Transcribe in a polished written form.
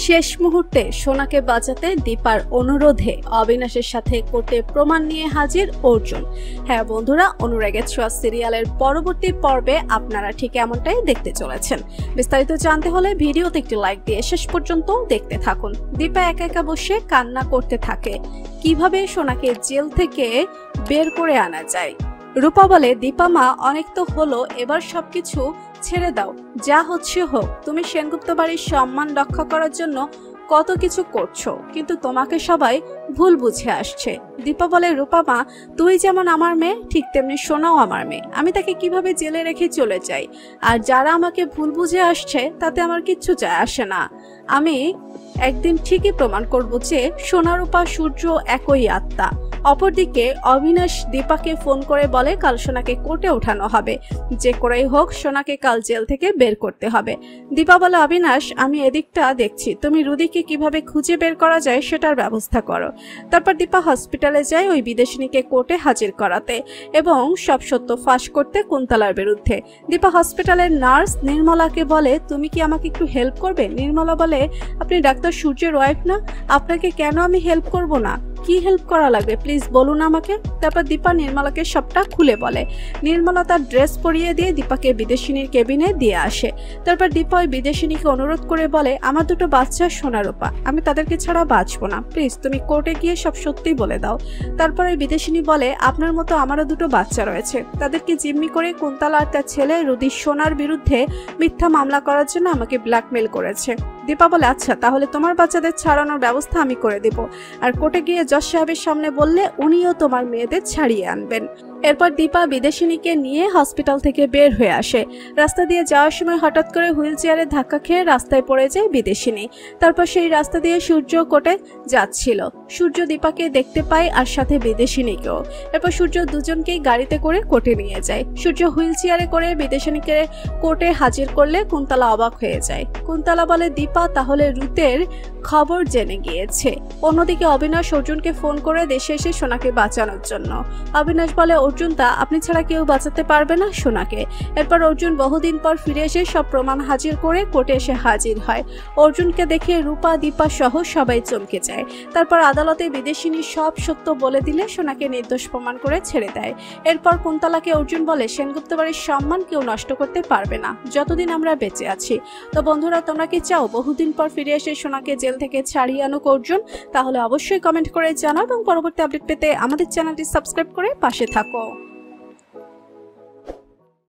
শেষ মুহূর্তে সোনাকে বাঁচাতে দীপার অনুরোধে অবিনাশের সাথে কোর্টে প্রমাণ নিয়ে হাজির অর্জুন। হ্যাঁ বন্ধুরা, অনুরাগের ছোঁয়া সিরিয়ালের পরবর্তী পর্বে আপনারা ঠিক এমনটাই দেখতে চলেছেন। বিস্তারিত জানতে হলে ভিডিওতে একটি লাইক দিয়ে শেষ পর্যন্ত দেখতে থাকুন। দীপা একা একা বসে কান্না করতে থাকে। কিভাবে সোনাকে জেল থেকে বের করে আনা যায়। রূপা বলে, দীপা মা, অনেক তো হলো, এবার সবকিছু ছেড়ে দাও, যা হচ্ছে হোক। তুমি সেনগুপ্ত বাড়ির সম্মান রক্ষা করার জন্য কত কিছু করছো, কিন্তু তোমাকে সবাই ভুল বুঝে আসছে। দীপা বলে, রূপা মা, তুই যেমন আমার মেয়ে, ঠিক তেমনি সোনাও আমার মেয়ে। আমি তাকে কিভাবে জেলে রেখে চলে যাই, আর যারা আমাকে ভুল বুঝে আসছে তাতে আমার কিচ্ছু যায় আসে না। আমি একদিন ঠিকই প্রমাণ করব যে সোনা রূপা সূর্য একই আত্মা। অপরদিকে অবিনাশ দীপাকে ফোন করে বলে, কাল সোনাকে কোর্টে ওঠানো হবে, যে করেই হোক সোনাকে কাল জেল থেকে বের করতে হবে। দীপা বলে, অবিনাশ, আমি এদিকটা দেখছি, তুমি রুদিকে কিভাবে খুঁজে বের করা যায় সেটার ব্যবস্থা করো। তারপর দীপা হসপিটালে যায় ওই বিদেশিনীকে কোর্টে হাজির করাতে এবং সব সত্য ফাঁস করতে কুন্তলার বিরুদ্ধে। দীপা হসপিটালের নার্স নির্মলাকে বলে, তুমি কি আমাকে একটু হেল্প করবে? নির্মলা বলে, আপনি ডাক্তার সূর্যের ওয়াইফ না, আপনাকে কেন আমি হেল্প করব না? কি হেল্প করা লাগবে প্লিজ বলুন আমাকে। তারপর দীপা নির্মলাকে সবটা খুলে বলে। নির্মলা তার ড্রেস পরিয়ে দিয়ে দীপাকে বিদেশিনীর কেবিনে দিয়ে আসে। তারপর দীপা ওই বিদেশিনীকে অনুরোধ করে বলে, আমার দুটো বাচ্চা সোনা রূপা, আমি তাদেরকে ছাড়া বাঁচবো না, প্লিজ তুমি কোর্টে গিয়ে সব সত্যি বলে দাও। তারপরে বিদেশিনী বলে, আপনার মতো আমারও দুটো বাচ্চা রয়েছে, তাদেরকে জিম্মি করে কুন্তলা আর তার ছেলে রুদি সোনার বিরুদ্ধে মিথ্যা মামলা করার জন্য আমাকে ব্ল্যাকমেল করেছে। দীপা বলে, আচ্ছা তাহলে তোমার বাচ্চাদের ছাড়ানোর ব্যবস্থা আমি করে দেব, আর কোর্টে গিয়ে জজ সাহেবের সামনে বললে উনিও তোমার মেয়েদের ছাড়িয়ে আনবেন। এরপর দীপা বিদেশিনীকে নিয়ে হসপিটাল থেকে বের হয়ে আসে। রাস্তা দিয়ে যাওয়ার সময় হঠাৎ করে হুইল চেয়ারে ধাক্কা খেয়ে রাস্তায় পড়ে যায় বিদেশিনী। তারপর সেই রাস্তা দিয়ে সূর্য কোর্টে যাচ্ছিল। সূর্য দীপাকে দেখতে পায় আর সাথে বিদেশিনীকেও। এরপর সূর্য দুজনকেই গাড়িতে করে কোর্টে নিয়ে যায়। সূর্য হুইল চেয়ারে করে বিদেশিনীকে কোর্টে হাজির করলে কুন্তলা অবাক হয়ে যায়। কুন্তলা বলে, দীপা তাহলে রুতের খবর জেনে গিয়েছে। অন্যদিকে অবিনাশ অর্জুনকে ফোন করে দেশে এসে সোনাকে বাঁচানোর জন্য। অবিনাশ বলে, অর্জুনদা, আপনি ছাড়া কেউ বাঁচাতে পারবে না সোনাকে। এরপর অর্জুন বহুদিন পর ফিরে এসে সব প্রমাণ হাজির করে কোর্টে এসে হাজির হয়। অর্জুনকে দেখে রূপা, দীপা সহ সবাই চমকে যায়। তারপর আদালতে বিদেশিনী সব সত্য বলে দিলে সোনাকে নির্দোষ প্রমাণ করে ছেড়ে দেয়। এরপর কুন্তলাকে অর্জুন বলে, সেনগুপ্ত বাড়ির সম্মান কেউ নষ্ট করতে পারবে না যতদিন আমরা বেঁচে আছি। তো বন্ধুরা, তোমরা কি চাও বহুদিন পর ফিরে এসে সোনাকে জেল থেকে ছাড়িয়ে আনুক অর্জুন? তাহলে অবশ্যই কমেন্ট করে জানাও এবং পরবর্তী আপডেট পেতে আমাদের চ্যানেলটি সাবস্ক্রাইব করে পাশে থাকো।